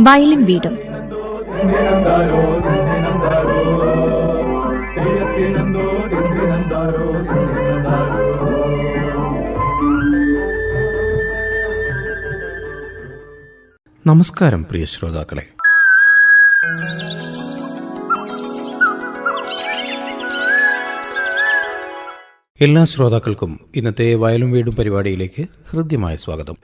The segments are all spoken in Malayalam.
വയലും വീടും. നമസ്കാരം പ്രിയ ശ്രോതാക്കളെ. എല്ലാ ശ്രോതാക്കൾക്കും ഇന്നത്തെ വയലും വീടും പരിപാടിയിലേക്ക് ഹൃദ്യമായ സ്വാഗതം.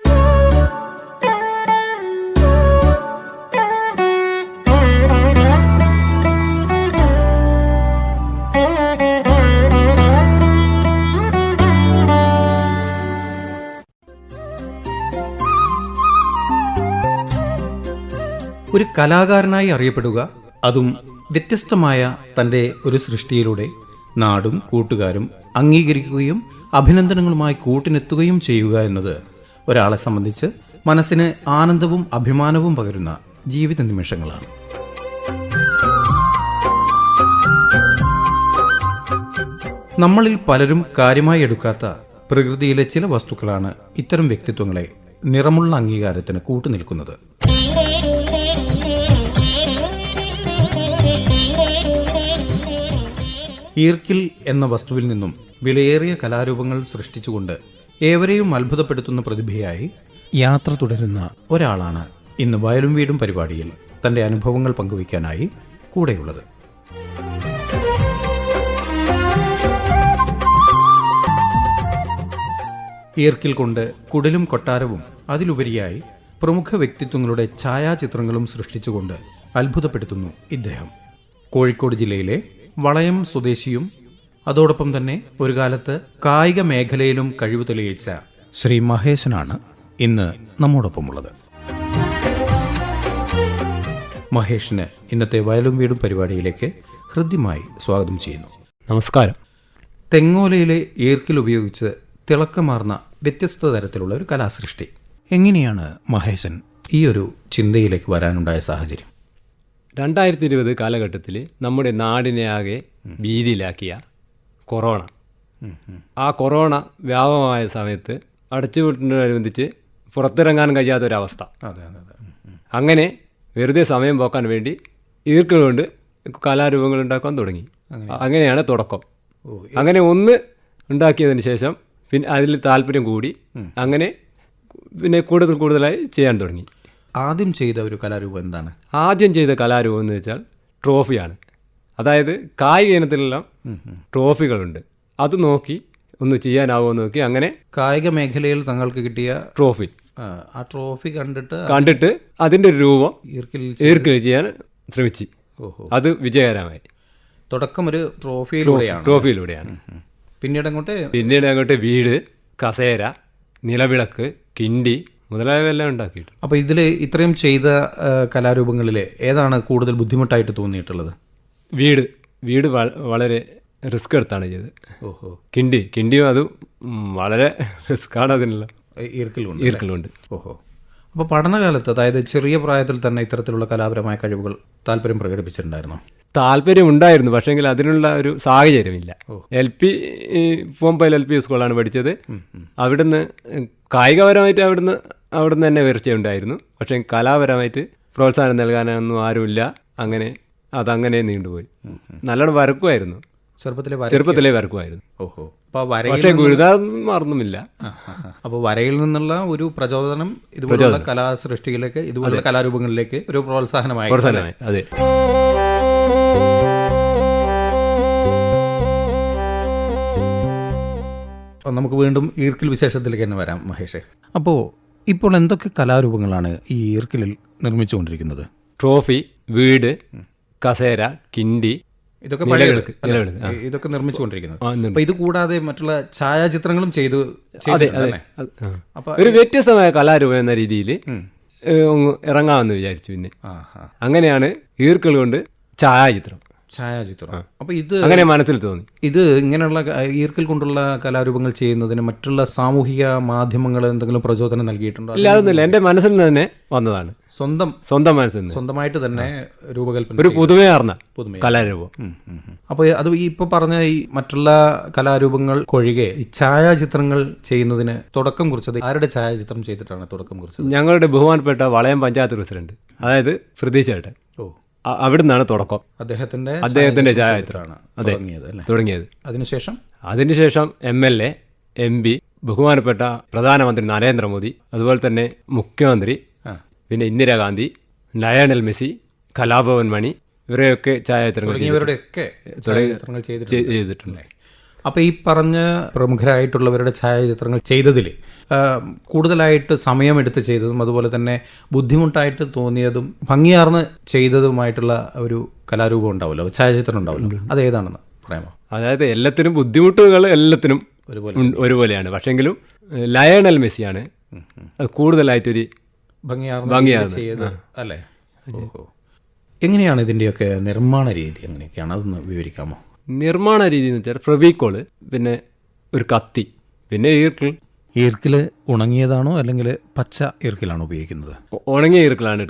ഒരു കലാകാരനായി അറിയപ്പെടുക, അതും വ്യത്യസ്തമായ തൻ്റെ ഒരു സൃഷ്ടിയിലൂടെ നാടും കൂട്ടുകാരും അംഗീകരിക്കുകയും അഭിനന്ദനങ്ങളുമായി കൂട്ടിനെത്തുകയും ചെയ്യുക എന്നത് ഒരാളെ സംബന്ധിച്ച് മനസ്സിന് ആനന്ദവും അഭിമാനവും പകരുന്ന ജീവിത നിമിഷങ്ങളാണ്. നമ്മളിൽ പലരും കാര്യമായി എടുക്കാത്ത പ്രകൃതിയിലെ ചില വസ്തുക്കളാണ് ഇത്തരം വ്യക്തിത്വങ്ങളെ നിറമുള്ള അംഗീകാരത്തിന് കൂട്ടുനിൽക്കുന്നത്. ഈർക്കിൽ എന്ന വസ്തുവിൽ നിന്നും വിലയേറിയ കലാരൂപങ്ങൾ സൃഷ്ടിച്ചുകൊണ്ട് ഏവരെയും അത്ഭുതപ്പെടുത്തുന്ന പ്രതിഭയായി യാത്ര തുടരുന്ന ഒരാളാണ് ഇന്ന് വയലും വീടും പരിപാടിയിൽ തന്റെ അനുഭവങ്ങൾ പങ്കുവയ്ക്കാനായി കൂടെയുള്ളത്. ഈർക്കിൽ കൊണ്ട് കുടിലും കൊട്ടാരവും അതിലുപരിയായി പ്രമുഖ വ്യക്തിത്വങ്ങളുടെ ഛായാചിത്രങ്ങളും സൃഷ്ടിച്ചുകൊണ്ട് അത്ഭുതപ്പെടുത്തുന്നു ഇദ്ദേഹം. കോഴിക്കോട് ജില്ലയിലെ വളയം സ്വദേശിയും അതോടൊപ്പം തന്നെ ഒരു കാലത്ത് കായിക മേഖലയിലും കഴിവ് തെളിയിച്ച ശ്രീ മഹേശനാണ് ഇന്ന് നമ്മോടൊപ്പമുള്ളത്. മഹേഷിന് ഇന്നത്തെ വയലും വീടും പരിപാടിയിലേക്ക് ഹൃദ്യമായി സ്വാഗതം ചെയ്യുന്നു. നമസ്കാരം. തെങ്ങോലയിലെ ഈർക്കിൽ ഉപയോഗിച്ച് തിളക്കമാർന്ന വ്യത്യസ്ത തരത്തിലുള്ള ഒരു കലാസൃഷ്ടി. എങ്ങനെയാണ് മഹേശൻ ഈ ഒരു ചിന്തയിലേക്ക് വരാനുണ്ടായ സാഹചര്യം? 2020 കാലഘട്ടത്തിൽ നമ്മുടെ നാടിനെ ആകെ ഭീതിയിലാക്കിയ കൊറോണ. ആ കൊറോണ വ്യാപകമായ സമയത്ത് അടച്ചുപൂട്ടിനോടനുബന്ധിച്ച് പുറത്തിറങ്ങാൻ കഴിയാത്തൊരവസ്ഥ. അങ്ങനെ വെറുതെ സമയം പോക്കാൻ വേണ്ടി ഈർക്കിൽ കൊണ്ട് കലാരൂപങ്ങൾ ഉണ്ടാക്കാൻ തുടങ്ങി. അങ്ങനെയാണ് തുടക്കം. അങ്ങനെ ഒന്ന് ഉണ്ടാക്കിയതിന് ശേഷം പിന്നെ അതിൽ താല്പര്യം കൂടി അങ്ങനെ പിന്നെ കൂടുതലായി ചെയ്യാൻ തുടങ്ങി. ആദ്യം ചെയ്ത ഒരു കലാരൂപം എന്താണ്? ആദ്യം ചെയ്ത കലാരൂപം എന്ന് വെച്ചാൽ ട്രോഫിയാണ്. അതായത് കായിക ഇനത്തിലെല്ലാം ട്രോഫികളുണ്ട്. അത് നോക്കി ഒന്ന് ചെയ്യാനാവുമെന്ന് നോക്കി അങ്ങനെ കായിക മേഖലയിൽ തങ്ങൾക്ക് കിട്ടിയ ട്രോഫി, ആ ട്രോഫി കണ്ടിട്ട് അതിൻ്റെ ഒരു രൂപം ഈർക്കിൽ ചെയ്യാൻ ശ്രമിച്ചു. അത് വിജയകരമായി. തുടക്കം ഒരു ട്രോഫിയിലൂടെയാണ്. പിന്നീട് അങ്ങോട്ട് വീട്, കസേര, നിലവിളക്ക്, കിണ്ടി മുതലായവയെല്ലാം ഉണ്ടാക്കിയിട്ടുണ്ട്. അപ്പോൾ ഇതിൽ ഇത്രയും ചെയ്ത കലാരൂപങ്ങളിൽ ഏതാണ് കൂടുതൽ ബുദ്ധിമുട്ടായിട്ട് തോന്നിയിട്ടുള്ളത്? വീട് വളരെ റിസ്ക് എടുത്താണ് ചെയ്തത്. കിണ്ടിയും അത് വളരെ റിസ്ക്കാണ്. അതിനുള്ള ഈർക്കിലുണ്ട്. അപ്പോൾ പഠനകാലത്ത്, അതായത് ചെറിയ പ്രായത്തിൽ തന്നെ ഇത്തരത്തിലുള്ള കലാപരമായ കഴിവുകൾ താല്പര്യം പ്രകടിപ്പിച്ചിട്ടുണ്ടായിരുന്നോ? താല്പര്യം ഉണ്ടായിരുന്നു, പക്ഷേങ്കിൽ അതിനുള്ള ഒരു സാഹചര്യമില്ല. പൂവമ്പയിൽ LP സ്കൂളാണ് പഠിച്ചത്. അവിടുന്ന് കായികപരമായിട്ട് അവിടുന്ന് തന്നെ ഉയർച്ചയുണ്ടായിരുന്നു. പക്ഷേ കലാപരമായിട്ട് പ്രോത്സാഹനം നൽകാനൊന്നും ആരുമില്ല. അതങ്ങനെ നീണ്ടുപോയി. നല്ലോണം വരക്കുമായിരുന്നു, ചെറുപ്പത്തിലേ വരക്കുമായിരുന്നു. പക്ഷേ ഗുരുതാത്മാർന്നുമില്ല. അപ്പോൾ വരയിൽ നിന്നുള്ള ഒരു പ്രചോദനം ഇതുപോലുള്ള കലാസൃഷ്ടികളിലേക്ക്, ഇതുപോലുള്ള കലാരൂപങ്ങളിലേക്ക് ഒരു പ്രോത്സാഹനമായി. അതെ. നമുക്ക് വീണ്ടും ഈർക്കിൽ വിശേഷത്തിലേക്ക് തന്നെ വരാം മഹേഷേ. അപ്പോൾ ഇപ്പോൾ എന്തൊക്കെ കലാരൂപങ്ങളാണ് ഈ ഈർക്കിലിൽ നിർമ്മിച്ചുകൊണ്ടിരിക്കുന്നത്? ട്രോഫി, വീട്, കസേര, കിണ്ടി, ഇതൊക്കെ നിർമ്മിച്ചുകൊണ്ടിരിക്കുന്നത്. അപ്പോൾ ഇത് കൂടാതെ മറ്റുള്ള ഛായാചിത്രങ്ങളും ചെയ്തു. ഒരു വ്യത്യസ്തമായ കലാരൂപം എന്ന രീതിയിൽ ഇറങ്ങാമെന്ന് വിചാരിച്ചു. പിന്നെ അങ്ങനെയാണ് ഈർക്കിൽ കൊണ്ട് ഛായാചിത്രം. അപ്പൊ ഇത് അങ്ങനെ മനസ്സിൽ തോന്നി. ഇത് ഇങ്ങനെയുള്ള ഈർക്കിൽ കൊണ്ടുള്ള കലാരൂപങ്ങൾ ചെയ്യുന്നതിന് മറ്റുള്ള സാമൂഹിക മാധ്യമങ്ങൾ എന്തെങ്കിലും പ്രചോദനം നൽകിയിട്ടുണ്ടോ? ഇല്ല, അതൊന്നുമില്ല. എൻ്റെ മനസ്സിൽ നിന്ന് തന്നെ വന്നതാണ്. സ്വന്തം മനസ്സിൽ നിന്ന് സ്വന്തമായിട്ട് തന്നെ രൂപകൽപ്പന ഒരു പുതുമയാർന്ന കലാരൂപം. അപ്പോൾ അത് ഈ ഇപ്പോൾ പറഞ്ഞ ഈ മറ്റുള്ള കലാരൂപങ്ങൾക്കൊഴികെ ഈ ഛായാചിത്രങ്ങൾ ചെയ്യുന്നതിന് തുടക്കം കുറിച്ചത് ആരുടെ ഛായാചിത്രം ചെയ്തിട്ടാണ് തുടക്കം കുറിച്ചത്? ഞങ്ങളുടെ ബഹുമാനപ്പെട്ട വളയം പഞ്ചായത്ത് പ്രസിഡന്റ്, അതായത് പ്രതീക്ഷ ചേട്ടൻ, ഓ, അവിടുന്നാണ് തുടക്കം. അദ്ദേഹത്തിന്റെ ഛായാചിത്രമാണ് തുടങ്ങിയത്. അതിനുശേഷം MLA, MP, ബഹുമാനപ്പെട്ട പ്രധാനമന്ത്രി നരേന്ദ്രമോദി, അതുപോലെ തന്നെ മുഖ്യമന്ത്രി, പിന്നെ ഇന്ദിരാഗാന്ധി, ലയണൽ മെസ്സി, കലാഭവൻ മണി, ഇവരെയൊക്കെ ഛായാചിത്രങ്ങൾ ചെയ്തിട്ടുണ്ട്. അപ്പോൾ ഈ പറഞ്ഞ പ്രമുഖരായിട്ടുള്ളവരുടെ ഛായാചിത്രങ്ങൾ ചെയ്തതിൽ കൂടുതലായിട്ട് സമയമെടുത്ത് ചെയ്തതും അതുപോലെ തന്നെ ബുദ്ധിമുട്ടായിട്ട് തോന്നിയതും ഭംഗിയാർന്ന് ചെയ്തതുമായിട്ടുള്ള ഒരു കലാരൂപം ഉണ്ടാവുമല്ലോ, ഛായാചിത്രം ഉണ്ടാവുമല്ലോ, അതേതാണെന്ന് പറയാമോ? അതായത് എല്ലാത്തിനും ബുദ്ധിമുട്ടുകൾ എല്ലാത്തിനും ഒരുപോലെയാണ്. പക്ഷെങ്കിലും ലയണൽ മെസ്സിയാണ് കൂടുതലായിട്ടൊരു ഭംഗിയാർന്ന് അല്ലേ? എങ്ങനെയാണ് ഇതിൻ്റെയൊക്കെ നിർമ്മാണ രീതി? എങ്ങനെയൊക്കെയാണ്, അതൊന്ന് വിവരിക്കാമോ? നിർമ്മാണ രീതി എന്ന് വെച്ചാൽ ഫെവിക്കോള്, പിന്നെ ഒരു കത്തി, പിന്നെ ഈർക്കിൽ ഉണങ്ങിയതാണോ അല്ലെങ്കിൽ പച്ച ഈർക്കിലാണോ ഉപയോഗിക്കുന്നത്? ഉണങ്ങിയ ഈർക്കിലാണ്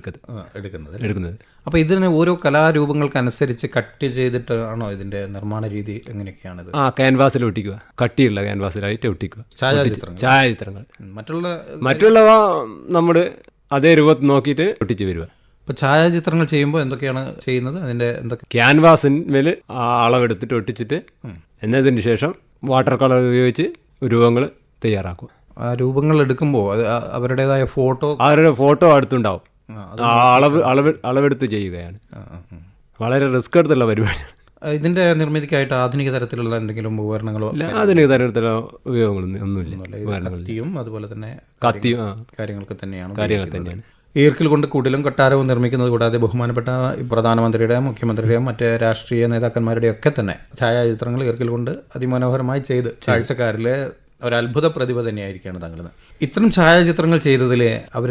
എടുക്കുന്നത്. അപ്പോൾ ഇതിന് ഓരോ കലാരൂപങ്ങൾക്കനുസരിച്ച് കട്ട് ചെയ്തിട്ടാണോ ഇതിൻ്റെ നിർമ്മാണ രീതി? എങ്ങനെയൊക്കെയാണിത്? ക്യാൻവാസിൽ ഒട്ടിക്കുക, കട്ടിയുള്ള ക്യാൻവാസിലായിട്ട് ഒട്ടിക്കുക ഛായാചിത്രങ്ങൾ. മറ്റുള്ളവ നമ്മൾ അതേ രൂപത്തിൽ നോക്കിയിട്ട് ഒട്ടിച്ച് വരിക. ഇപ്പോൾ ഛായാചിത്രങ്ങൾ ചെയ്യുമ്പോൾ എന്തൊക്കെയാണ് ചെയ്യുന്നത്? അതിൻ്റെ എന്തൊക്കെ? ക്യാൻവാസിന്മേൽ അളവെടുത്തിട്ട് ഒട്ടിച്ചിട്ട് എന്നതിന് ശേഷം വാട്ടർ കളർ ഉപയോഗിച്ച് രൂപങ്ങൾ തയ്യാറാക്കും. ആ രൂപങ്ങൾ എടുക്കുമ്പോൾ അത് അവരുടെ ഫോട്ടോ അടുത്തുണ്ടാവും. അളവെടുത്ത് ചെയ്യുകയാണ്. വളരെ റിസ്ക് എടുത്തുള്ള പരിപാടിയാണ്. ഇതിൻ്റെ നിർമ്മിതിക്കായിട്ട് ആധുനിക തരത്തിലുള്ള എന്തെങ്കിലും ഉപകരണങ്ങളോ? ആധുനിക തരത്തിലുള്ള ഉപയോഗങ്ങളൊന്നും ഒന്നുമില്ല. കത്തിയും അതുപോലെ തന്നെ കാര്യങ്ങളൊക്കെ തന്നെയാണ്. ഈർക്കിൽ കൊണ്ട് കുടിലും കൊട്ടാരവും നിർമ്മിക്കുന്നത് കൂടാതെ ബഹുമാനപ്പെട്ട പ്രധാനമന്ത്രിയുടെയും മുഖ്യമന്ത്രിയുടെയും മറ്റ് രാഷ്ട്രീയ നേതാക്കന്മാരുടെയും ഒക്കെ തന്നെ ഛായാചിത്രങ്ങൾ ഈർക്കിൽ കൊണ്ട് അതിമനോഹരമായി ചെയ്ത് കാഴ്ചക്കാരിൽ ഒരത്ഭുത പ്രതിഭ തന്നെയായിരിക്കുകയാണ് താങ്കൾ. ഇത്തരം ഛായാചിത്രങ്ങൾ ചെയ്തതിൽ അവർ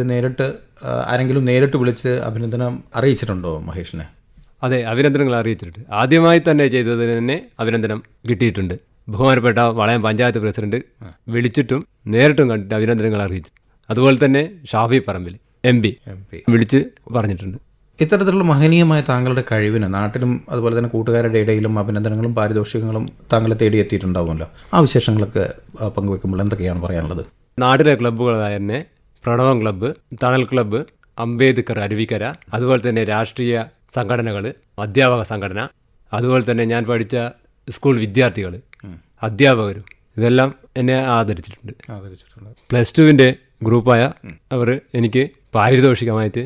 ആരെങ്കിലും നേരിട്ട് വിളിച്ച് അഭിനന്ദനം അറിയിച്ചിട്ടുണ്ടോ മഹേഷിനെ? അതെ, അഭിനന്ദനങ്ങൾ അറിയിച്ചിട്ടുണ്ട്. ആദ്യമായി തന്നെ ചെയ്തതിന് തന്നെ അഭിനന്ദനം കിട്ടിയിട്ടുണ്ട്. ബഹുമാനപ്പെട്ട വളയം പഞ്ചായത്ത് പ്രസിഡന്റ് വിളിച്ചിട്ടും നേരിട്ടും കണ്ടിട്ട് അഭിനന്ദനങ്ങൾ അറിയിച്ചു. അതുപോലെ തന്നെ ഷാഫി പറമ്പിൽ MP വിളിച്ച് പറഞ്ഞിട്ടുണ്ട്. ഇത്തരത്തിലുള്ള മഹനീയമായ താങ്കളുടെ കഴിവിന് നാട്ടിലും അതുപോലെ തന്നെ കൂട്ടുകാരുടെ ഇടയിലും അഭിനന്ദനങ്ങളും പാരിതോഷികങ്ങളും താങ്കളെ തേടിയെത്തിയിട്ടുണ്ടാവുമല്ലോ. ആ വിശേഷങ്ങളൊക്കെ പങ്കുവെക്കുമ്പോൾ എന്തൊക്കെയാണ് പറയാനുള്ളത്? നാട്ടിലെ ക്ലബ്ബുകളായ തന്നെ പ്രണവം ക്ലബ്ബ്, തണൽ ക്ലബ്ബ്, അംബേദ്കർ അരുവിക്കര, അതുപോലെ തന്നെ രാഷ്ട്രീയ സംഘടനകൾ, അധ്യാപക സംഘടന, അതുപോലെ തന്നെ ഞാൻ പഠിച്ച സ്കൂൾ വിദ്യാർത്ഥികൾ, അധ്യാപകരും ഇതെല്ലാം എന്നെ ആദരിച്ചിട്ടുണ്ട്. +2 ഗ്രൂപ്പായ അവർ എനിക്ക് പാരിതോഷികമായിട്ട്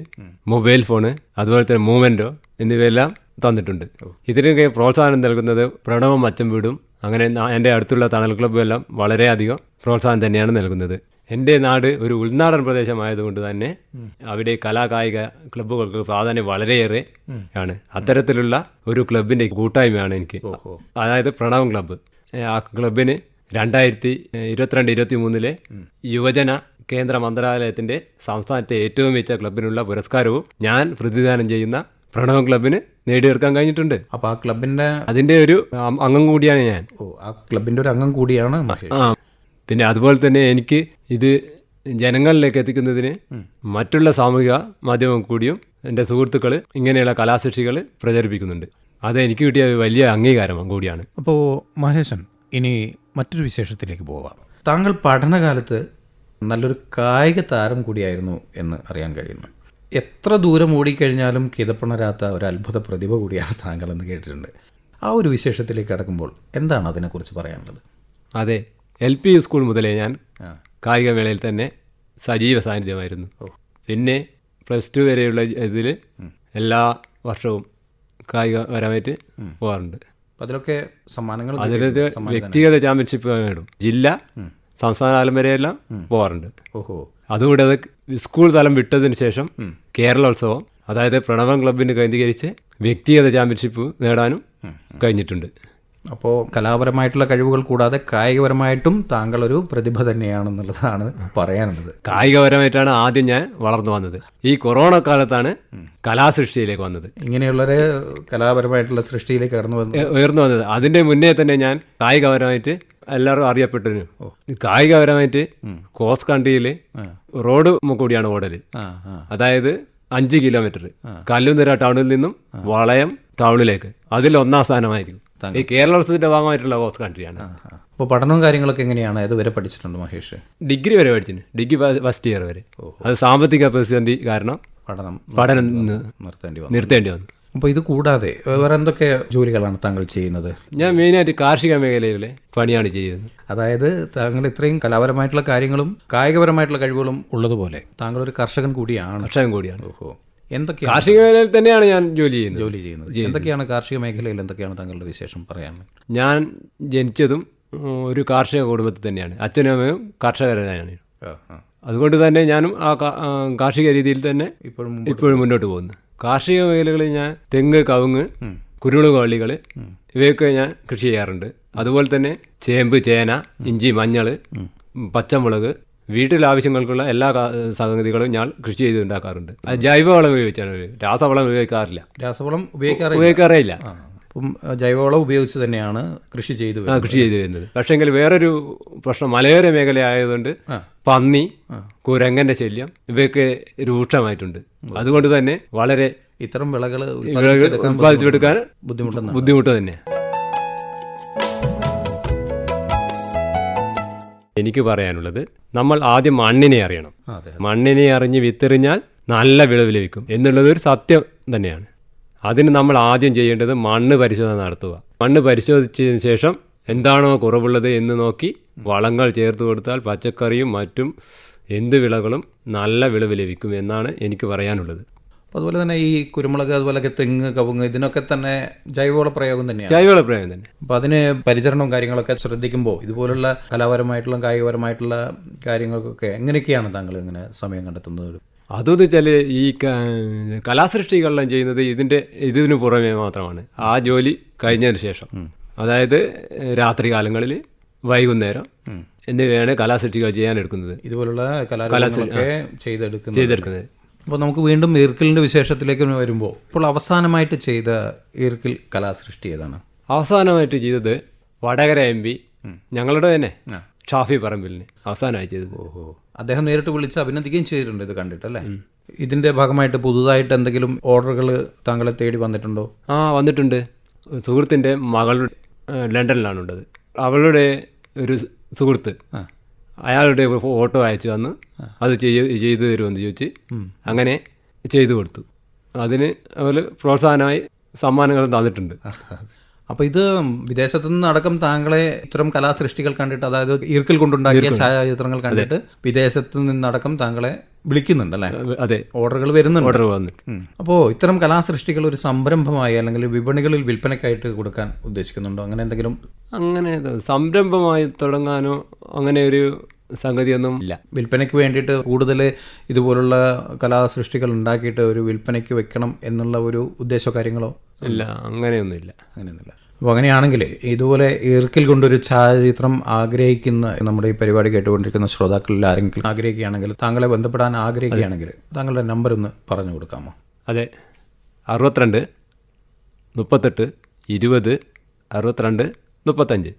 മൊബൈൽ ഫോണ്, അതുപോലെ തന്നെ മൂവ്മെൻറ്റോ എന്നിവയെല്ലാം തന്നിട്ടുണ്ട്. ഇതിനൊക്കെ പ്രോത്സാഹനം നൽകുന്നത് പ്രണവം അച്ചം വീടും അങ്ങനെ എൻ്റെ അടുത്തുള്ള തണൽ ക്ലബ്ബും എല്ലാം വളരെയധികം പ്രോത്സാഹനം തന്നെയാണ് നൽകുന്നത്. എൻ്റെ നാട് ഒരു ഉൾനാടൻ പ്രദേശമായതുകൊണ്ട് തന്നെ അവിടെ കലാകായിക ക്ലബ്ബുകൾക്ക് പ്രാധാന്യം വളരെയേറെ ആണ്. അത്തരത്തിലുള്ള ഒരു ക്ലബിൻ്റെ കൂട്ടായ്മയാണ് എനിക്ക്, അതായത് പ്രണവം ക്ലബ്ബ്. ആ ക്ലബിന് 2022-23 യുവജന കേന്ദ്ര മന്ത്രാലയത്തിൻ്റെ സംസ്ഥാനത്തെ ഏറ്റവും മികച്ച ക്ലബിനുള്ള പുരസ്കാരവും ഞാൻ പ്രതിദാനം ചെയ്യുന്ന പ്രണവം ക്ലബിന് നേടിയെടുക്കാൻ കഴിഞ്ഞിട്ടുണ്ട്. അപ്പോൾ ആ ക്ലബിൻ്റെ അതിൻ്റെ ഒരു അംഗം കൂടിയാണ് ഞാൻ. ആ ക്ലബിൻ്റെ ഒരു അംഗം കൂടിയാണ്. പിന്നെ അതുപോലെ തന്നെ എനിക്ക് ഇത് ജനങ്ങളിലേക്ക് എത്തിക്കുന്നതിന് മറ്റുള്ള സാമൂഹിക മാധ്യമം കൂടിയും എൻ്റെ സുഹൃത്തുക്കൾ ഇങ്ങനെയുള്ള കലാസൃഷ്ടികൾ പ്രചരിപ്പിക്കുന്നുണ്ട്. അത് എനിക്ക് കിട്ടിയ വലിയ അംഗീകാരം കൂടിയാണ്. അപ്പോൾ മഹേശൻ, ഇനി മറ്റൊരു വിശേഷത്തിലേക്ക് പോവാം. താങ്കൾ പഠനകാലത്ത് നല്ലൊരു കായിക താരം കൂടിയായിരുന്നു എന്ന് അറിയാൻ കഴിയുന്നു. എത്ര ദൂരം ഓടിക്കഴിഞ്ഞാലും കിതപ്പണരാത്ത ഒരു അത്ഭുത പ്രതിഭ കൂടിയാണ് താങ്കൾ എന്ന് കേട്ടിട്ടുണ്ട്. ആ ഒരു വിശേഷത്തിലേക്ക് കടക്കുമ്പോൾ എന്താണ് അതിനെക്കുറിച്ച് പറയാനുള്ളത്? അതെ, LP സ്കൂൾ മുതലേ ഞാൻ കായികമേളയിൽ തന്നെ സജീവ സാന്നിധ്യമായിരുന്നു. പിന്നെ +2 വരെയുള്ള ഇതിൽ എല്ലാ വർഷവും കായികപരമായിട്ട് പോകാറുണ്ട്. അതിലൊക്കെ സമ്മാനങ്ങൾ, അതിലൊരു വ്യക്തിഗത ചാമ്പ്യൻഷിപ്പ് നേടും. ജില്ല, സംസ്ഥാന തലം വരെയെല്ലാം പോകാറുണ്ട്. അതുകൂടാതെ സ്കൂൾ തലം വിട്ടതിന് ശേഷം കേരളോത്സവം, അതായത് പ്രണവം ക്ലബിന് കേന്ദ്രീകരിച്ച് വ്യക്തിഗത ചാമ്പ്യൻഷിപ്പ് നേടാനും കഴിഞ്ഞിട്ടുണ്ട്. അപ്പോൾ കലാപരമായിട്ടുള്ള കഴിവുകൾ കൂടാതെ കായികപരമായിട്ടും താങ്കൾ ഒരു പ്രതിഭ തന്നെയാണെന്നുള്ളതാണ് പറയാനുള്ളത്. കായികപരമായിട്ടാണ് ആദ്യം ഞാൻ വളർന്നു വന്നത്. ഈ കൊറോണ കാലത്താണ് കലാസൃഷ്ടിയിലേക്ക് വന്നത്. ഇങ്ങനെയുള്ളൊരു കലാപരമായിട്ടുള്ള സൃഷ്ടിയിലേക്ക് ഉയർന്നു വന്നത്. അതിൻ്റെ മുന്നേ തന്നെ ഞാൻ കായികപരമായിട്ട് എല്ലാവരും അറിയപ്പെട്ടിരുന്നു. കായികപരമായിട്ട് ക്രോസ് കൺട്രിയിൽ റോഡ് കൂടിയാണ് ഓടല്. അതായത് 5 കിലോമീറ്റർ കല്ലുനിര ടൗണിൽ നിന്നും വളയം ടൗണിലേക്ക് അതിൽ 1ാം സ്ഥാനമായിരിക്കും. ഈ കേരളത്തിന്റെ ഭാഗമായിട്ടുള്ള ഹോസ്റ്റ് കൺട്രിയാണ്. അപ്പോൾ പഠനവും കാര്യങ്ങളൊക്കെ എങ്ങനെയാണ്? ഏതുവരെ പഠിച്ചിട്ടുണ്ട് മഹേഷ്? ഡിഗ്രി വരെ പഠിച്ചിന്, ഡിഗ്രി ഫസ്റ്റ് ഇയർ വരെ. അത് സാമ്പത്തിക പ്രതിസന്ധി കാരണം പഠനം നിർത്തേണ്ടി വന്നു. അപ്പോൾ ഇത് കൂടാതെ വേറെ എന്തൊക്കെ ജോലികളാണ് താങ്കൾ ചെയ്യുന്നത്? ഞാൻ മെയിനായിട്ട് കാർഷിക മേഖലയിലെ പണിയാണ് ചെയ്യുന്നത്. അതായത് താങ്കൾ ഇത്രയും കലാപരമായിട്ടുള്ള കാര്യങ്ങളും കായികപരമായിട്ടുള്ള കഴിവുകളും ഉള്ളതുപോലെ താങ്കൾ ഒരു കർഷകൻ കൂടിയാണ്. ഓഹോ. എന്തൊക്കെയാണ് കാർഷിക മേഖലയിൽ തന്നെയാണ് ഞാൻ ജോലി ചെയ്യുന്നത്. എന്തൊക്കെയാണ് കാർഷിക മേഖലയിൽ എന്തൊക്കെയാണ് താങ്കളുടെ വിശേഷം പറയാൻ? ഞാൻ ജനിച്ചതും ഒരു കാർഷിക കുടുംബത്തിൽ തന്നെയാണ്. അച്ഛനും അമ്മയും കർഷകരാണ്. അതുകൊണ്ട് തന്നെ ഞാനും ആ കാർഷിക രീതിയിൽ തന്നെ ഇപ്പോഴും മുന്നോട്ട് പോകുന്നു. കാർഷിക മേഖലകളിൽ ഞാൻ തെങ്ങ്, കവുങ്ങ്, കുരുമുളക് വള്ളികൾ ഇവയൊക്കെ ഞാൻ കൃഷി ചെയ്യാറുണ്ട്. അതുപോലെ തന്നെ ചേമ്പ്, ചേന, ഇഞ്ചി, മഞ്ഞൾ, പച്ചമുളക്, വീട്ടിൽ ആവശ്യങ്ങൾക്കുള്ള എല്ലാ സംഗതികളും ഞാൻ കൃഷി ചെയ്ത് ഉണ്ടാക്കാറുണ്ട്. അത് ജൈവവളം ഉപയോഗിച്ചാണ്, രാസവളം ഉപയോഗിക്കാറില്ല. രാസവളം ഉപയോഗിക്കാറേയില്ല. അപ്പം ജൈവവളം ഉപയോഗിച്ച് തന്നെയാണ് കൃഷി ചെയ്ത് വരുന്നത്. പക്ഷേങ്കിൽ വേറൊരു പ്രശ്നം, മലയോര മേഖല ആയതുകൊണ്ട് പന്നി, കുരങ്ങന്റെ ശല്യം ഇവയൊക്കെ രൂക്ഷമായിട്ടുണ്ട്. അതുകൊണ്ട് തന്നെ വളരെ ഇത്തരം വിളകൾ ഉത്പാദിപ്പിച്ചെടുക്കാൻ ബുദ്ധിമുട്ട് തന്നെ. എനിക്ക് പറയാനുള്ളത്, നമ്മൾ ആദ്യം മണ്ണിനെ അറിയണം. മണ്ണിനെ അറിഞ്ഞ് വിത്തെറിഞ്ഞാൽ നല്ല വിളവ് ലഭിക്കും എന്നുള്ളത് ഒരു സത്യം തന്നെയാണ്. അതിന് നമ്മൾ ആദ്യം ചെയ്യേണ്ടത് മണ്ണ് പരിശോധന നടത്തുക. മണ്ണ് പരിശോധിച്ചതിന് ശേഷം എന്താണോ കുറവുള്ളത് എന്ന് നോക്കി വളങ്ങൾ ചേർത്ത് കൊടുത്താൽ പച്ചക്കറിയും മറ്റും എന്ത് വിളകളും നല്ല വിളവ് ലഭിക്കും എന്നാണ് എനിക്ക് പറയാനുള്ളത്. അതുപോലെ തന്നെ ഈ കുരുമുളക്, അതുപോലെ തെങ്ങ്, കവുങ്ങ് ഇതിനൊക്കെ തന്നെ ജൈവവള പ്രയോഗം തന്നെയാണ്. ജൈവവള പ്രയോഗം തന്നെ. അപ്പം അതിന് പരിചരണവും കാര്യങ്ങളൊക്കെ ശ്രദ്ധിക്കുമ്പോൾ ഇതുപോലുള്ള കലാപരമായിട്ടുള്ള കായികപരമായിട്ടുള്ള കാര്യങ്ങൾക്കൊക്കെ എങ്ങനെയൊക്കെയാണ് താങ്കൾ ഇങ്ങനെ സമയം കണ്ടെത്തുന്നത്? അതെന്ന് വെച്ചാൽ ഈ കലാസൃഷ്ടികളെല്ലാം ചെയ്യുന്നത് ഇതിനു പുറമേ മാത്രമാണ്. ആ ജോലി കഴിഞ്ഞതിന് ശേഷം, അതായത് രാത്രി കാലങ്ങളിൽ, വൈകുന്നേരം എന്നിവയാണ് കലാസൃഷ്ടികൾ ചെയ്യാനെടുക്കുന്നത്. ഇതുപോലുള്ള കലാസൃഷ്ടികളൊക്കെ ചെയ്തെടുക്കുന്നത്. അപ്പോൾ നമുക്ക് വീണ്ടും ഈർക്കിലിൻ്റെ വിശേഷത്തിലേക്ക് വരുമ്പോൾ ഇപ്പോൾ അവസാനമായിട്ട് ചെയ്ത ഈർക്കിൽ കലാസൃഷ്ടി ഏതാണ്? അവസാനമായിട്ട് ചെയ്തത് വടകര MP ഞങ്ങളുടെ തന്നെ ഷാഫി പറമ്പിലിന് അവസാനമായി ചെയ്തത്. ഓഹോ. അദ്ദേഹം നേരിട്ട് വിളിച്ച് അഭിനന്ദിക്കുകയും ചെയ്തിട്ടുണ്ട് ഇത് കണ്ടിട്ടല്ലേ? ഇതിൻ്റെ ഭാഗമായിട്ട് പുതുതായിട്ട് എന്തെങ്കിലും ഓർഡറുകൾ താങ്കളെ തേടി വന്നിട്ടുണ്ടോ? വന്നിട്ടുണ്ട്. സുഹൃത്തിൻ്റെ മകൾ ലണ്ടനിലാണുള്ളത്. അവളുടെ ഒരു സുഹൃത്ത് അയാളുടെ ഫോട്ടോ അയച്ചു തന്ന് അത് ചെയ്തു തരുമെന്ന് ചോദിച്ച് അങ്ങനെ ചെയ്തു കൊടുത്തു. അതിന് അവർ പ്രോത്സാഹനമായി സമ്മാനങ്ങൾ തന്നിട്ടുണ്ട്. അപ്പോൾ ഇത് വിദേശത്തു നിന്നടക്കം താങ്കളെ ഇത്തരം കലാസൃഷ്ടികൾ കണ്ടിട്ട്, അതായത് ഈർക്കിൽ കൊണ്ടുണ്ടാക്കിയ ഛായാചിത്രങ്ങൾ കണ്ടിട്ട് വിദേശത്തു നിന്നടക്കം താങ്കളെ വിളിക്കുന്നുണ്ടല്ലേ? അതെ, ഓർഡറുകൾ വരുന്നുണ്ട്. ഓർഡർ വന്നു. അപ്പോൾ ഇത്തരം കലാസൃഷ്ടികൾ ഒരു സംരംഭമായി അല്ലെങ്കിൽ വിപണികളിൽ വിൽപ്പനയ്ക്കായിട്ട് കൊടുക്കാൻ ഉദ്ദേശിക്കുന്നുണ്ടോ? അങ്ങനെ എന്തെങ്കിലും? അങ്ങനെ സംരംഭമായി തുടങ്ങാനോ അങ്ങനെ ഒരു സംഗതിയൊന്നും ഇല്ല. വിൽപ്പനയ്ക്ക് വേണ്ടിയിട്ട് കൂടുതൽ ഇതുപോലുള്ള കലാസൃഷ്ടികൾ ഉണ്ടാക്കിയിട്ട് ഒരു വിൽപ്പനയ്ക്ക് വെക്കണം എന്നുള്ള ഒരു ഉദ്ദേശമോ കാര്യങ്ങളോ ഇല്ല. അങ്ങനെയൊന്നുമില്ല. അപ്പോൾ അങ്ങനെയാണെങ്കിൽ ഇതുപോലെ ഈർക്കിൽ കൊണ്ടൊരു ഛായാചിത്രം ആഗ്രഹിക്കുന്ന നമ്മുടെ ഈ പരിപാടി കേട്ടുകൊണ്ടിരിക്കുന്ന ശ്രോതാക്കളിൽ ആരെങ്കിലും ആഗ്രഹിക്കുകയാണെങ്കിൽ, താങ്കളെ ബന്ധപ്പെടാൻ ആഗ്രഹിക്കുകയാണെങ്കിൽ താങ്കളുടെ നമ്പർ ഒന്ന് പറഞ്ഞു കൊടുക്കാമോ? അതെ, 62 38 20 62 35.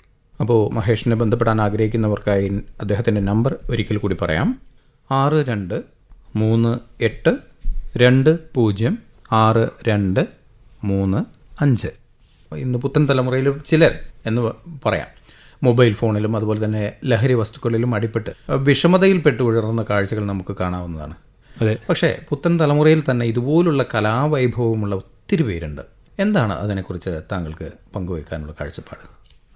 അപ്പോൾ മഹേഷിനെ ബന്ധപ്പെടാൻ ആഗ്രഹിക്കുന്നവർക്കായി അദ്ദേഹത്തിൻ്റെ നമ്പർ ഒരിക്കൽ കൂടി പറയാം. 6238206235. ഇന്ന് പുത്തൻ തലമുറയിൽ ചിലർ എന്ന് പറയാം മൊബൈൽ ഫോണിലും അതുപോലെ തന്നെ ലഹരി വസ്തുക്കളിലും അടിപ്പെട്ട് വിഷമതയിൽപ്പെട്ട് ഉയർന്ന കാഴ്ചകൾ നമുക്ക് കാണാവുന്നതാണ്. പക്ഷേ പുത്തൻ തലമുറയിൽ തന്നെ ഇതുപോലുള്ള കലാവൈഭവമുള്ള ഒത്തിരി പേരുണ്ട്. എന്താണ് അതിനെക്കുറിച്ച് താങ്കൾക്ക് പങ്കുവയ്ക്കാനുള്ള കാഴ്ചപ്പാട്?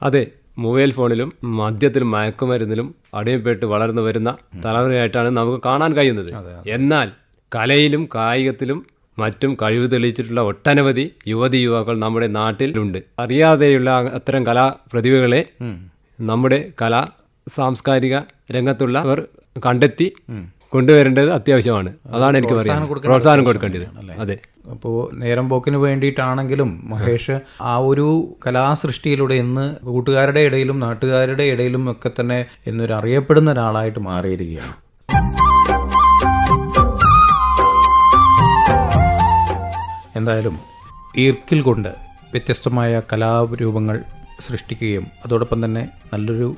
അതെ, മൊബൈൽ ഫോണിലും മദ്യത്തിലും മയക്കുമരുന്നിലും അടിമപ്പെട്ട് വളർന്നു വരുന്ന തലമുറയായിട്ടാണ് നമുക്ക് കാണാൻ കഴിയുന്നത്. എന്നാൽ കലയിലും കായികത്തിലും മറ്റും കഴിവ് തെളിയിച്ചിട്ടുള്ള ഒട്ടനവധി യുവതിയുവാക്കൾ നമ്മുടെ നാട്ടിലുണ്ട്. അറിയാതെയുള്ള അത്തരം കലാപ്രതിഭകളെ നമ്മുടെ കലാ സാംസ്കാരിക രംഗത്തുള്ളവർ കണ്ടെത്തി കൊണ്ടുവരേണ്ടത് അത്യാവശ്യമാണ്. അതാണ് എനിക്ക് പറയുന്നത്. പ്രോത്സാഹനം കൊടുക്കേണ്ടത്. അതെ. അപ്പോൾ നേരം പോക്കിന് വേണ്ടിയിട്ടാണെങ്കിലും മഹേഷ് ആ ഒരു കലാസൃഷ്ടിയിലൂടെ ഇന്ന് കൂട്ടുകാരുടെ ഇടയിലും നാട്ടുകാരുടെ ഇടയിലും ഒക്കെ തന്നെ എന്നൊരു അറിയപ്പെടുന്ന ഒരാളായിട്ട് മാറിയിരിക്കുകയാണ്. എന്തായാലും ഈർക്കിൽ കൊണ്ട് വ്യത്യസ്തമായ കലാരൂപങ്ങൾ സൃഷ്ടിക്കുകയും അതോടൊപ്പം തന്നെ നല്ലൊരു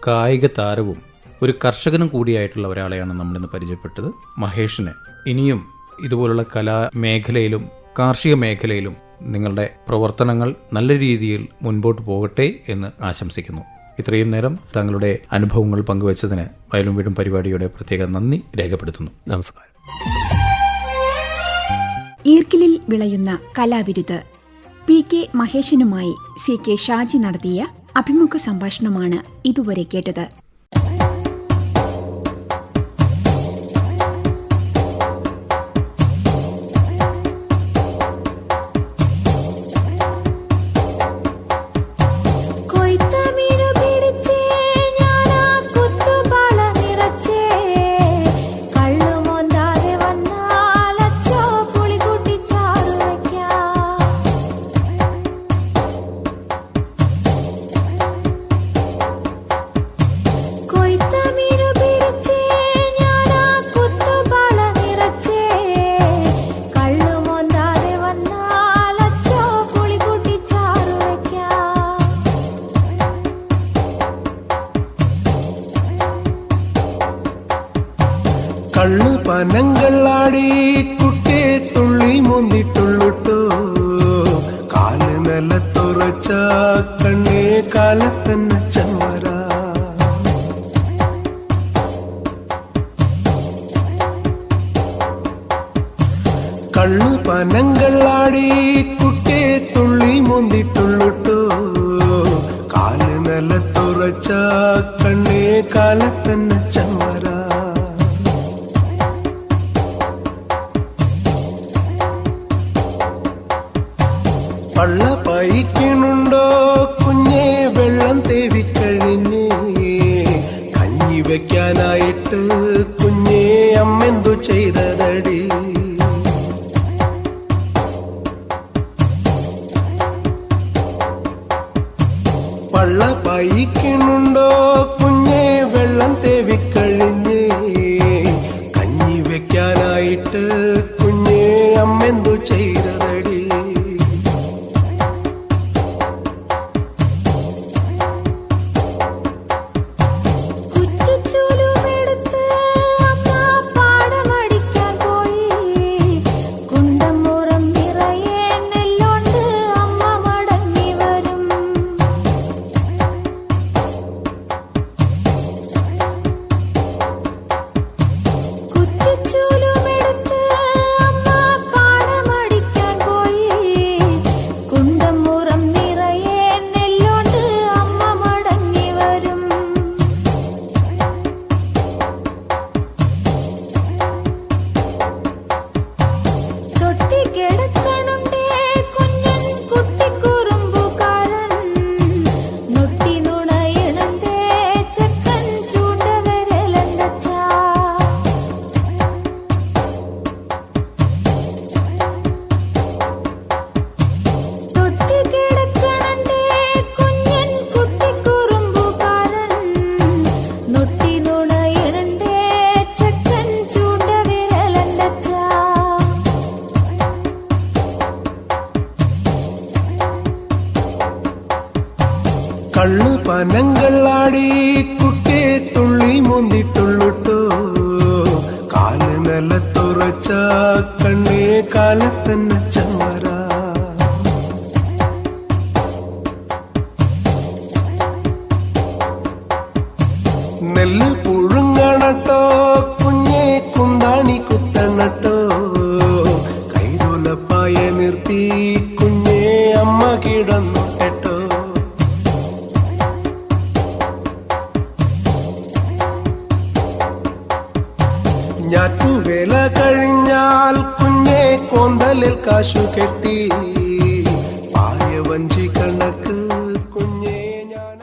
കായിക താരവും ഒരു കർഷകനും കൂടിയായിട്ടുള്ള ഒരാളെയാണ് നമ്മളിന്ന് പരിചയപ്പെട്ടത്. മഹേഷിന് ഇനിയും ഇതുപോലുള്ള കലാമേഖലയിലും കാർഷിക മേഖലയിലും നിങ്ങളുടെ പ്രവർത്തനങ്ങൾ നല്ല രീതിയിൽ മുൻപോട്ട് പോകട്ടെ എന്ന് ആശംസിക്കുന്നു. ഇത്രയും നേരം താങ്കളുടെ അനുഭവങ്ങൾ പങ്കുവച്ചതിന് വയലും വീടും പരിപാടിയുടെ പ്രത്യേക നന്ദി രേഖപ്പെടുത്തുന്നു. നമസ്കാരം. ഈർക്കിലിൽ വിളയുന്ന കലാവിരുത് PK മഹേശനുമായി CK ഷാജി നടത്തിയ അഭിമുഖ സംഭാഷണമാണ് ഇതുവരെ കേട്ടത്. കള്ളു പനങ്ങളാടി കുട്ടേ തുള്ളി മുന്നിട്ടുള്ളുട്ടോ കാല് നിലത്തുറച്ച കണ്ണേ കാലത്തന്നെ ചമര കള്ളു പനങ്ങളാടി കുട്ടേ തുള്ളി മുന്നിട്ടുള്ളുട്ടോ കാല് നിലത്തുറച്ച കണ്ണേ കാലത്തന്നെ ചമര പള്ള പയിക്കണുണ്ടോ കുഞ്ഞേ വെള്ളം തേവിക്കഴിഞ്ഞേ കഞ്ഞി വെക്കാനായിട്ട് കുഞ്ഞേ അമ്മെന്തു ചെയ്തതടി പള്ള പയിക്കണുണ്ടോ കുഞ്ഞേ വെള്ളം തേവിക്കഴിഞ്ഞേ കഞ്ഞി വെക്കാനായിട്ട് കുഞ്ഞേ അമ്മെന്തു ചെയ്തതടി കള്ളു പനങ്ങളാടി കുട്ടേ തുള്ളി മുന്നിട്ടുള്ളുട്ടോ കാല് നിലത്തുറച്ച കണ്ണേ കാലത്തന്നെ ചമര നെല്ല് പുഴുങ്ങണട്ടോ കുഞ്ഞേ കുന്താണി കുത്തണട്ടോ കൈതോലപ്പായ നിർത്തി കുഞ്ഞേ അമ്മ കിടന്നു കേട്ടോ ഞാറ്റുവേല കഴിഞ്ഞാൽ കുഞ്ഞേ കോന്തലിൽ കാശു കെട്ടി പായ വഞ്ചി കണക്ക് കുഞ്ഞേ ഞാൻ.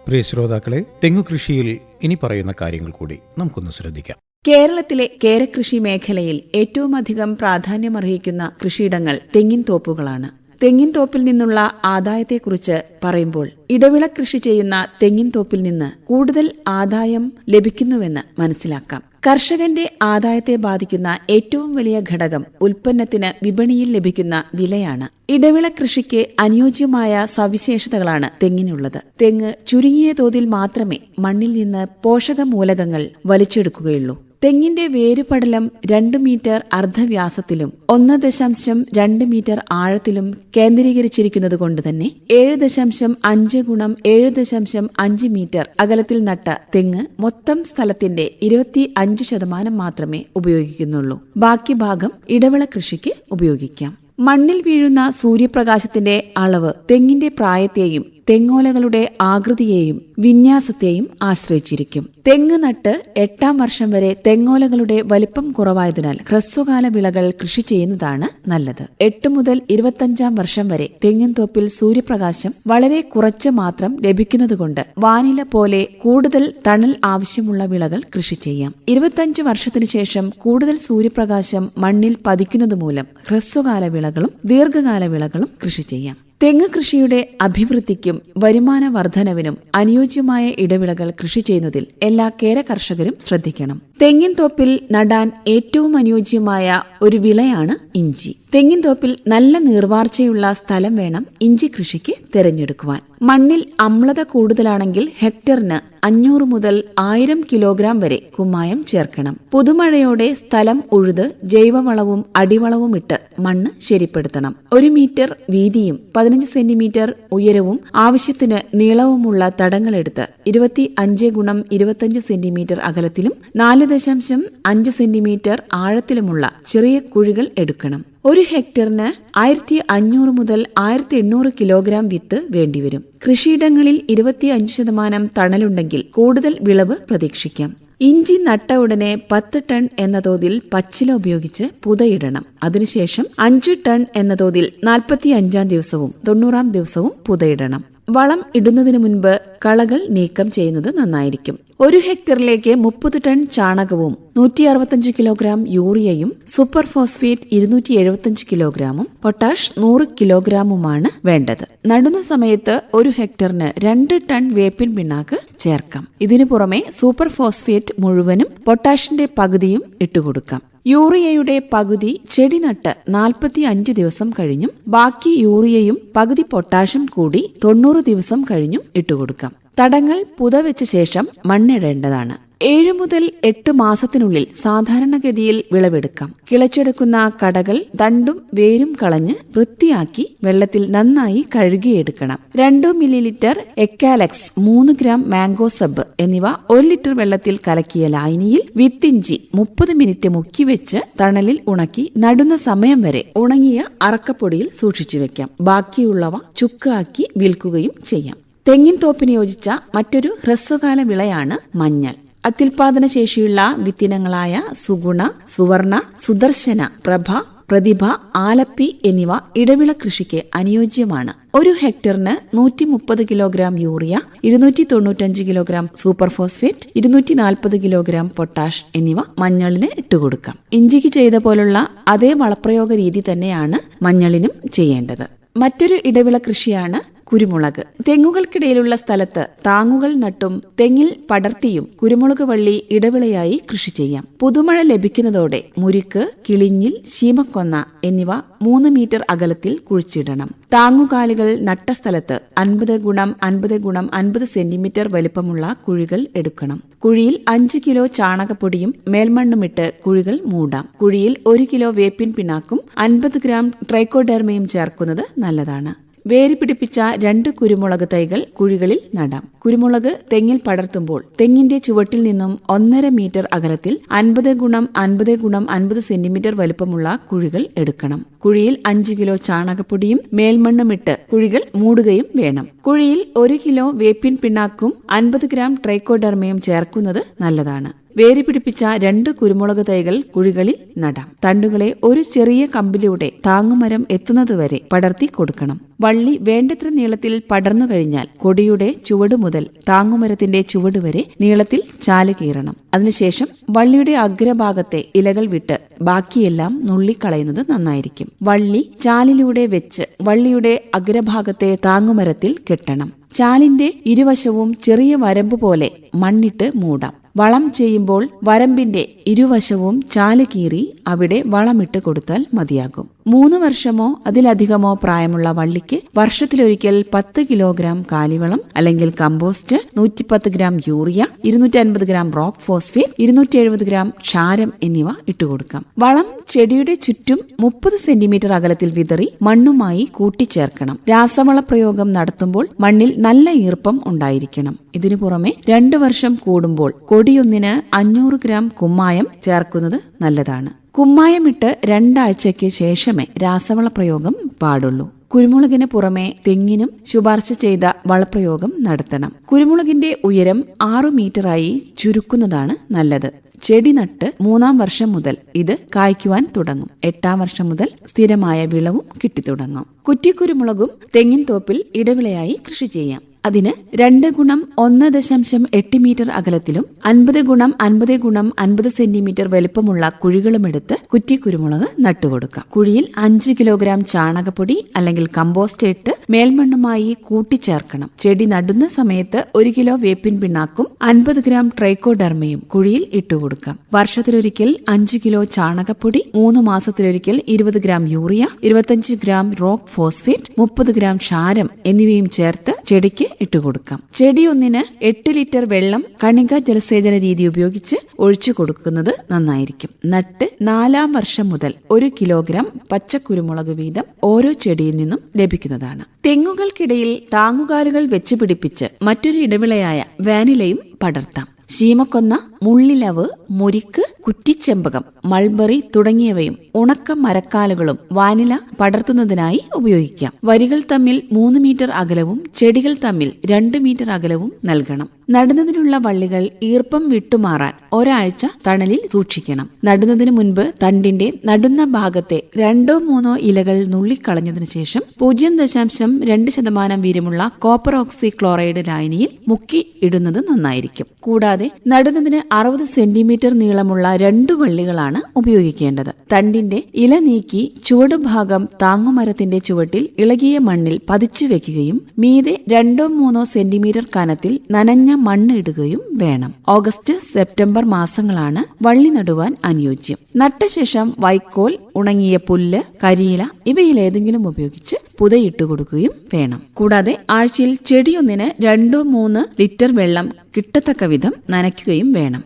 പ്രിയ ശ്രോതാക്കളെ, തെങ്ങുകൃഷിയിൽ ഇനി പറയുന്ന കാര്യങ്ങൾ കൂടി നമുക്കൊന്ന് ശ്രദ്ധിക്കാം. കേരളത്തിലെ കേരകൃഷി മേഖലയിൽ ഏറ്റവുമധികം പ്രാധാന്യമർഹിക്കുന്ന കൃഷിയിടങ്ങൾ തെങ്ങിൻ തോപ്പുകളാണ്. തെങ്ങിൻ തോപ്പിൽ നിന്നുള്ള ആദായത്തെക്കുറിച്ച് പറയുമ്പോൾ ഇടവിള കൃഷി ചെയ്യുന്ന തെങ്ങിൻ തോപ്പിൽ നിന്ന് കൂടുതൽ ആദായം ലഭിക്കുന്നുവെന്ന് മനസ്സിലാക്കാം. കർഷകന്റെ ആദായത്തെ ബാധിക്കുന്ന ഏറ്റവും വലിയ ഘടകം ഉൽപ്പന്നത്തിന് വിപണിയിൽ ലഭിക്കുന്ന വിലയാണ്. ഇടവിള കൃഷിക്ക് അനുയോജ്യമായ സവിശേഷതകളാണ് തെങ്ങിനുള്ളത്. തെങ്ങ് ചുരുങ്ങിയ തോതിൽ മാത്രമേ മണ്ണിൽ നിന്ന് പോഷകമൂലകങ്ങൾ വലിച്ചെടുക്കുകയുള്ളൂ. തെങ്ങിന്റെ വേരുപടലം 2 മീറ്റർ അർദ്ധവ്യാസത്തിലും 1.2 മീറ്റർ ആഴത്തിലും കേന്ദ്രീകരിച്ചിരിക്കുന്നതുകൊണ്ട് തന്നെ 7.5 ഗുണം 7.5 മീറ്റർ അകലത്തിൽ നട്ട തെങ്ങ് മൊത്തം സ്ഥലത്തിന്റെ 25% മാത്രമേ ഉപയോഗിക്കുന്നുള്ളൂ. ബാക്കി ഭാഗം ഇടവിള കൃഷിക്ക് ഉപയോഗിക്കാം. മണ്ണിൽ വീഴുന്ന സൂര്യപ്രകാശത്തിന്റെ അളവ് തെങ്ങിന്റെ പ്രായത്തെയും തെങ്ങോലകളുടെ ആകൃതിയെയും വിന്യാസത്തെയും ആശ്രയിച്ചിരിക്കും. തെങ്ങ് നട്ട് 8ാം വർഷം വരെ തെങ്ങോലകളുടെ വലിപ്പം കുറവായതിനാൽ ഹ്രസ്വകാല വിളകൾ കൃഷി ചെയ്യുന്നതാണ് നല്ലത്. 8 മുതൽ 25ാം വർഷം വരെ തെങ്ങിൻ തോപ്പിൽ സൂര്യപ്രകാശം വളരെ കുറച്ച് മാത്രം ലഭിക്കുന്നതുകൊണ്ട് വാനില പോലെ കൂടുതൽ തണൽ ആവശ്യമുള്ള വിളകൾ കൃഷി ചെയ്യാം. 25 വർഷത്തിനു ശേഷം കൂടുതൽ സൂര്യപ്രകാശം മണ്ണിൽ പതിക്കുന്നതുമൂലം ഹ്രസ്വകാല വിളകളും ദീർഘകാല വിളകളും കൃഷി ചെയ്യാം. തെങ്ങ് കൃഷിയുടെ അഭിവൃദ്ധിക്കും വരുമാന വർധനവിനും അനുയോജ്യമായ ഇടവിളകൾ കൃഷി ചെയ്യുന്നതിൽ എല്ലാ കേര കർഷകരും ശ്രദ്ധിക്കണം. തെങ്ങിൻ തോപ്പിൽ നടാൻ ഏറ്റവും അനുയോജ്യമായ ഒരു വിളയാണ് ഇഞ്ചി. തെങ്ങിൻ തോപ്പിൽ നല്ല നീർവാർച്ചയുള്ള സ്ഥലം വേണം ഇഞ്ചി കൃഷിക്ക് തിരഞ്ഞെടുക്കുവാൻ. മണ്ണിൽ അമ്ലത കൂടുതലാണെങ്കിൽ ഹെക്ടറിന് 500 മുതൽ 1000 കിലോഗ്രാം വരെ കുമ്മായം ചേർക്കണം. പുതുമഴയോടെ സ്ഥലം ഉഴുത് ജൈവവളവും അടിവളവും ഇട്ട് മണ്ണ് ശരിപ്പെടുത്തണം. 1 മീറ്റർ വീതിയും 15 സെന്റിമീറ്റർ ഉയരവും ആവശ്യത്തിന് നീളവുമുള്ള തടങ്ങളെടുത്ത് 25 ഗുണം 25 സെന്റിമീറ്റർ അകലത്തിലും 4.5 സെന്റിമീറ്റർ ആഴത്തിലുമുള്ള ചെറിയ കുഴികൾ എടുക്കണം. 1 ഹെക്ടറിന് 1500 മുതൽ 1800 കിലോഗ്രാം വിത്ത് വേണ്ടിവരും. കൃഷിയിടങ്ങളിൽ 25% തണലുണ്ടെങ്കിൽ കൂടുതൽ വിളവ് പ്രതീക്ഷിക്കാം. ഇഞ്ചി നട്ട ഉടനെ 10 ടൺ എന്ന തോതിൽ പച്ചില ഉപയോഗിച്ച് പുതയിടണം. അതിനുശേഷം 5 ടൺ എന്ന തോതിൽ 45ാം ദിവസവും 90ാം ദിവസവും പുതയിടണം. വളം ഇടുന്നതിനു മുൻപ് കളകൾ നീക്കം ചെയ്യുന്നത് നന്നായിരിക്കും. 1 ഹെക്ടറിലേക്ക് 30 ടൺ ചാണകവും 165 കിലോഗ്രാം യൂറിയയും സൂപ്പർ ഫോസ്ഫേറ്റ് 275 കിലോഗ്രാമും പൊട്ടാഷ് 100 കിലോഗ്രാമുമാണ് വേണ്ടത്. നടുന്ന സമയത്ത് 1 ഹെക്ടറിന് 2 ടൺ വേപ്പിൻ പിണ്ണാക്ക് ചേർക്കാം. ഇതിനു പുറമെ സൂപ്പർ ഫോസ്ഫേറ്റ് മുഴുവനും പൊട്ടാഷിന്റെ പകുതിയും ഇട്ടുകൊടുക്കാം. യൂറിയയുടെ പകുതി ചെടി നട്ട് 45 ദിവസം കഴിഞ്ഞും ബാക്കി യൂറിയയും പകുതി പൊട്ടാഷും കൂടി 90 ദിവസം കഴിഞ്ഞും ഇട്ടുകൊടുക്കാം. തടങ്ങൾ പുതവെച്ച ശേഷം മണ്ണിടേണ്ടതാണ്. 7 മുതൽ 8 മാസത്തിനുള്ളിൽ സാധാരണഗതിയിൽ വിളവെടുക്കാം. കിളച്ചെടുക്കുന്ന കടകൾ തണ്ടും വേരും കളഞ്ഞ് വൃത്തിയാക്കി വെള്ളത്തിൽ നന്നായി കഴുകിയെടുക്കണം. 2 millilitre Ekalux, 3 gram mango sub എന്നിവ 1 ലിറ്റർ വെള്ളത്തിൽ കലക്കിയ ലായനിയിൽ വിത്തിഞ്ചി 30 മിനിറ്റ് മുക്കിവെച്ച് തണലിൽ ഉണക്കി നടുന്ന സമയം വരെ ഉണങ്ങിയ അറക്കപ്പൊടിയിൽ സൂക്ഷിച്ചു വെക്കാം. ബാക്കിയുള്ളവ ചുക്കാക്കി വിൽക്കുകയും ചെയ്യാം. തെങ്ങിൻ തോപ്പിന് യോജിച്ച മറ്റൊരു ഹ്രസ്വകാല വിളയാണ് മഞ്ഞൾ. അത്യുൽപാദന ശേഷിയുള്ള വിത്തിനങ്ങളായ സുഗുണ, സുവർണ, സുദർശന, പ്രഭ, പ്രതിഭ, ആലപ്പി എന്നിവ ഇടവിള കൃഷിക്ക് അനുയോജ്യമാണ്. 1 ഹെക്ടറിന് 130 kilogram urea, 295 kilogram super phosphate, 240 kilogram potash എന്നിവ മഞ്ഞളിന് ഇട്ടുകൊടുക്കാം. ഇഞ്ചിക്ക് ചെയ്ത പോലുള്ള അതേ വളപ്രയോഗ രീതി തന്നെയാണ് മഞ്ഞളിനും ചെയ്യേണ്ടത്. മറ്റൊരു ഇടവിള കൃഷിയാണ് കുരുമുളക്. തെങ്ങുകൾക്കിടയിലുള്ള സ്ഥലത്ത് താങ്ങുകൾ നട്ടും തെങ്ങിൽ പടർത്തിയും കുരുമുളക് വള്ളി ഇടവിളയായി കൃഷി ചെയ്യാം. പുതുമഴ ലഭിക്കുന്നതോടെ മുരിക്ക്, കിളിഞ്ഞിൽ, ശീമക്കൊന്ന എന്നിവ 3 മീറ്റർ അകലത്തിൽ കുഴിച്ചിടണം. താങ്ങുകാലുകൾ നട്ട സ്ഥലത്ത് 50 ഗുണം 50 ഗുണം 50 സെന്റിമീറ്റർ വലിപ്പമുള്ള കുഴികൾ എടുക്കണം. കുഴിയിൽ 5 കിലോ ചാണകപ്പൊടിയും മേൽമണ്ണുമിട്ട് കുഴികൾ മൂടാം. കുഴിയിൽ 1 കിലോ വേപ്പിൻ പിണ്ണാക്കും 50 ഗ്രാം ട്രൈക്കോഡെർമയും ചേർക്കുന്നത് നല്ലതാണ്. വേര് പിടിപ്പിച്ച 2 കുരുമുളക് തൈകൾ കുഴികളിൽ നടാം. കുരുമുളക് തെങ്ങിൽ പടർത്തുമ്പോൾ തെങ്ങിന്റെ ചുവട്ടിൽ നിന്നും 1.5 മീറ്റർ അകലത്തിൽ 50 ഗുണം 50 ഗുണം 50 സെന്റിമീറ്റർ വലുപ്പമുള്ള കുഴികൾ എടുക്കണം. കുഴിയിൽ 5 കിലോ ചാണകപ്പൊടിയും മേൽമണ്ണുമിട്ട് കുഴികൾ മൂടുകയും വേണം. കുഴിയിൽ 1 കിലോ വേപ്പിൻ പിണ്ണാക്കും 50 ഗ്രാം ട്രൈക്കോഡെർമയും ചേർക്കുന്നത് നല്ലതാണ്. വേര് പിടിപ്പിച്ച 2 കുരുമുളക് തൈകൾ കുഴികളിൽ നടാം. തണ്ടുകളെ ഒരു ചെറിയ കമ്പിലൂടെ താങ്ങുമരം എത്തുന്നതുവരെ പടർത്തി കൊടുക്കണം. വള്ളി വേണ്ടത്ര നീളത്തിൽ പടർന്നു കഴിഞ്ഞാൽ കൊടിയുടെ ചുവട് മുതൽ താങ്ങുമരത്തിന്റെ ചുവട് വരെ നീളത്തിൽ ചാല് കീറണം. അതിനുശേഷം വള്ളിയുടെ അഗ്രഭാഗത്തെ ഇലകൾ വിട്ട് ബാക്കിയെല്ലാം നുള്ളിക്കളയുന്നത് നന്നായിരിക്കും. വള്ളി ചാലിലൂടെ വെച്ച് വള്ളിയുടെ അഗ്രഭാഗത്തെ താങ്ങുമരത്തിൽ കെട്ടണം. ചാലിന്റെ ഇരുവശവും ചെറിയ വരമ്പ് പോലെ മണ്ണിട്ട് മൂടാം. വളം ചെയ്യുമ്പോൾ വരമ്പിന്റെ ഇരുവശവും ചാല് കീറി അവിടെ വളമിട്ട് കൊടുത്താൽ മതിയാകും. 3 വർഷമോ അതിലധികമോ പ്രായമുള്ള വള്ളിക്ക് വർഷത്തിലൊരിക്കൽ 10 കിലോഗ്രാം കാലിവളം അല്ലെങ്കിൽ compost, 110 gram urea, 250 gram rock phosphate, 270 gram ക്ഷാരം എന്നിവ ഇട്ടുകൊടുക്കാം. വളം ചെടിയുടെ ചുറ്റും 30 സെന്റിമീറ്റർ അകലത്തിൽ വിതറി മണ്ണുമായി കൂട്ടിച്ചേർക്കണം. രാസവള പ്രയോഗം നടത്തുമ്പോൾ മണ്ണിൽ നല്ല ഈർപ്പം ഉണ്ടായിരിക്കണം. ഇതിനു പുറമെ 2 വർഷം കൂടുമ്പോൾ കൊടിയൊന്നിന് 500 ഗ്രാം കുമ്മായം ചേർക്കുന്നത് നല്ലതാണ്. കുമ്മായമിട്ട് 2 ആഴ്ചയ്ക്ക് ശേഷമേ രാസവള പ്രയോഗം പാടുള്ളൂ. കുരുമുളകിന് പുറമെ തെങ്ങിനും ശുപാർശ ചെയ്ത വളപ്രയോഗം നടത്തണം. കുരുമുളകിന്റെ ഉയരം 6 മീറ്ററായി ചുരുക്കുന്നതാണ് നല്ലത്. ചെടി നട്ട് 3-ാം വർഷം മുതൽ ഇത് കായ്ക്കുവാൻ തുടങ്ങും. 8-ാം വർഷം മുതൽ സ്ഥിരമായ വിളവും കിട്ടിത്തുടങ്ങും. കുറ്റിക്കുരുമുളകും തെങ്ങിൻ തോപ്പിൽ ഇടവിളയായി കൃഷി ചെയ്യാം. അതിന് 2x1.8 മീറ്റർ അകലത്തിലും 50x50x50 സെന്റിമീറ്റർ വലുപ്പമുള്ള കുഴികളുമെടുത്ത് കുറ്റിക്കുരുമുളക് നട്ടുകൊടുക്കാം. കുഴിയിൽ 5 കിലോഗ്രാം ചാണകപ്പൊടി അല്ലെങ്കിൽ കമ്പോസ്റ്റ് ഇട്ട് മേൽമണ്ണുമായി കൂട്ടിച്ചേർക്കണം. ചെടി നടുന്ന സമയത്ത് 1 കിലോ വേപ്പിൻ പിണ്ണാക്കും 50 ഗ്രാം ട്രൈക്കോഡെർമയും കുഴിയിൽ ഇട്ടുകൊടുക്കാം. വർഷത്തിലൊരിക്കൽ 5 കിലോ ചാണകപ്പൊടി, 3 മാസത്തിലൊരിക്കൽ 20 gram urea, 25 gram rock phosphate, 30 gram ക്ഷാരം എന്നിവയും ചേർത്ത് ചെടിക്ക് ഇട്ടുകൊടുക്കാം. ചെടി ഒന്നിന് 8 ലിറ്റർ വെള്ളം കണിക ജലസേചന രീതി ഉപയോഗിച്ച് ഒഴിച്ചു കൊടുക്കുന്നത് നന്നായിരിക്കും. നട്ട് 4-ാം വർഷം മുതൽ 1 കിലോഗ്രാം പച്ചക്കുരുമുളക് വീതം ഓരോ ചെടിയിൽ നിന്നും ലഭിക്കുന്നതാണ്. തെങ്ങുകൾക്കിടയിൽ താങ്ങുകാലുകൾ വെച്ച് പിടിപ്പിച്ച് മറ്റൊരു ഇടവിളയായ വാനിലയും പടർത്താം. ശീമക്കൊന്ന, മുള്ളിലവ്, മുരിക്ക്, കുറ്റിച്ചെമ്പകം, മൾബറി തുടങ്ങിയവയും ഉണക്ക മരക്കാലുകളും വാനില പടർത്തുന്നതിനായി ഉപയോഗിക്കാം. വരികൾ തമ്മിൽ 3 മീറ്റർ അകലവും ചെടികൾ തമ്മിൽ 2 മീറ്റർ അകലവും നൽകണം. നടുന്നതിനുള്ള വള്ളികൾ ഈർപ്പം വിട്ടുമാറാൻ ഒരാഴ്ച തണലിൽ സൂക്ഷിക്കണം. നടുന്നതിന് മുൻപ് തണ്ടിന്റെ നടുന്ന ഭാഗത്തെ 2-3 ഇലകൾ നുള്ളിക്കളഞ്ഞതിനു ശേഷം 0.2% വീര്യമുള്ള കോപ്പർ ഓക്സി ക്ലോറൈഡ് ലായനിയിൽ മുക്കി ഇടുന്നത് നന്നായിരിക്കും. കൂടാതെ നടുന്നതിന് 60 സെന്റിമീറ്റർ നീളമുള്ള 2 വള്ളികളാണ് ഉപയോഗിക്കേണ്ടത്. തണ്ടിന്റെ ഇല നീക്കി ചുവടുഭാഗം താങ്ങുമരത്തിന്റെ ചുവട്ടിൽ ഇളകിയ മണ്ണിൽ പതിച്ചു വെക്കുകയും മീതെ 2-3 സെന്റിമീറ്റർ കനത്തിൽ നനഞ്ഞ മണ്ണ് ഇടുകയും വേണം. ഓഗസ്റ്റ് സെപ്റ്റംബർ മാസങ്ങളാണ് വള്ളി നടുവാൻ അനുയോജ്യം. നട്ട ശേഷം വൈക്കോൽ, ഉണങ്ങിയ പുല്ല്, കരിയില ഇവയിലേതെങ്കിലും ഉപയോഗിച്ച് പുതയിട്ടു കൊടുക്കുകയും വേണം. കൂടാതെ ആഴ്ചയിൽ ചെടിയൊന്നിന് 2-3 ലിറ്റർ വെള്ളം കിട്ടത്തക്ക വിധം നനയ്ക്കുകയും വേണം.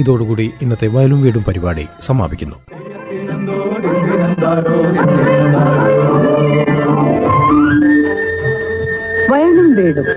ഇതോടുകൂടി ഇന്നത്തെ വയലും വീടും പരിപാടി സമാപിക്കുന്നു. വയലും വീടും